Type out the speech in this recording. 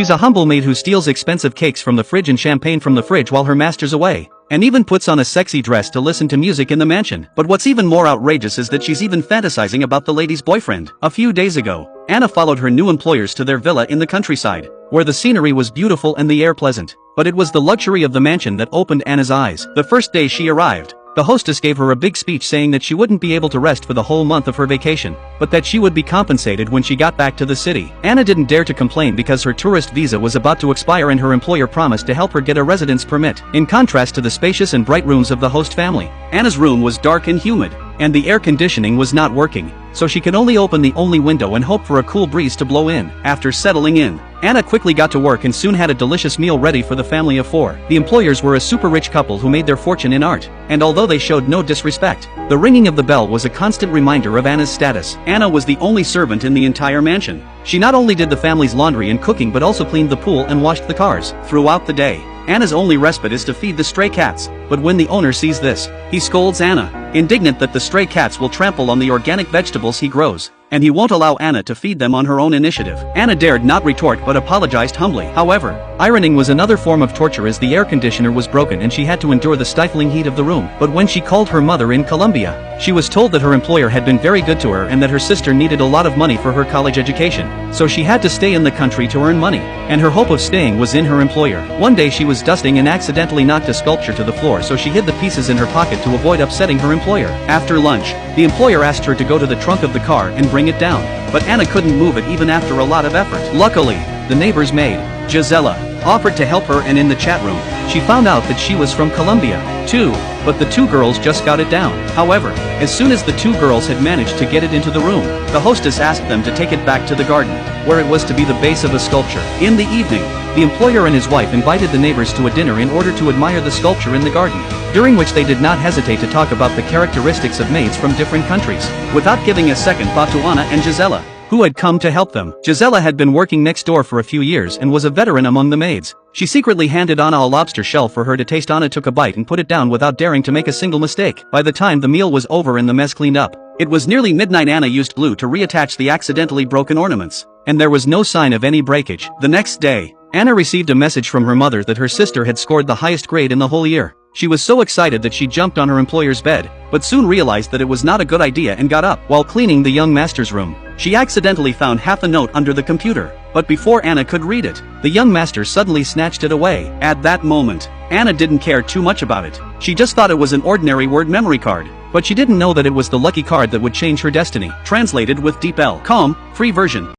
She's a humble maid who steals expensive cakes from the fridge and champagne from the fridge while her master's away, and even puts on a sexy dress to listen to music in the mansion. But what's even more outrageous is that she's even fantasizing about the lady's boyfriend. A few days ago, Anna followed her new employers to their villa in the countryside, where the scenery was beautiful and the air pleasant. But it was the luxury of the mansion that opened Anna's eyes. The first day she arrived, the hostess gave her a big speech saying that she wouldn't be able to rest for the whole month of her vacation, but that she would be compensated when she got back to the city. Anna didn't dare to complain because her tourist visa was about to expire and her employer promised to help her get a residence permit. In contrast to the spacious and bright rooms of the host family, Anna's room was dark and humid, and the air conditioning was not working, so she could only open the only window and hope for a cool breeze to blow in. After settling in, Anna quickly got to work and soon had a delicious meal ready for the family of four. The employers were a super rich couple who made their fortune in art, and although they showed no disrespect, the ringing of the bell was a constant reminder of Anna's status. Anna was the only servant in the entire mansion. She not only did the family's laundry and cooking but also cleaned the pool and washed the cars. Throughout the day, Anna's only respite is to feed the stray cats, but when the owner sees this, he scolds Anna, indignant that the stray cats will trample on the organic vegetables he grows, and he won't allow Anna to feed them on her own initiative. Anna dared not retort but apologized humbly. However, ironing was another form of torture as the air conditioner was broken and she had to endure the stifling heat of the room. But when she called her mother in Colombia, she was told that her employer had been very good to her and that her sister needed a lot of money for her college education, so she had to stay in the country to earn money, and her hope of staying was in her employer. One day she was dusting and accidentally knocked a sculpture to the floor, so she hid the pieces in her pocket to avoid upsetting her employer. After lunch, the employer asked her to go to the trunk of the car and bring it down, but Anna couldn't move it even after a lot of effort. Luckily, the neighbor's maid, Gisela, offered to help her, and in the chat room, she found out that she was from Colombia, too, but the two girls just got it down. However, as soon as the two girls had managed to get it into the room, the hostess asked them to take it back to the garden, where it was to be the base of a sculpture. In the evening, the employer and his wife invited the neighbors to a dinner in order to admire the sculpture in the garden, during which they did not hesitate to talk about the characteristics of maids from different countries, without giving a second thought to Anna and Gisela, who had come to help them. Gisela had been working next door for a few years and was a veteran among the maids. She secretly handed Anna a lobster shell for her to taste. Anna took a bite and put it down without daring to make a single mistake. By the time the meal was over and the mess cleaned up, it was nearly midnight. Anna used glue to reattach the accidentally broken ornaments, and there was no sign of any breakage. The next day, Anna received a message from her mother that her sister had scored the highest grade in the whole year. She was so excited that she jumped on her employer's bed, but soon realized that it was not a good idea and got up. While cleaning the young master's room, she accidentally found half a note under the computer, but before Anna could read it, the young master suddenly snatched it away. At that moment, Anna didn't care too much about it. She just thought it was an ordinary word memory card, but she didn't know that it was the lucky card that would change her destiny. Translated with DeepL. Calm, free version.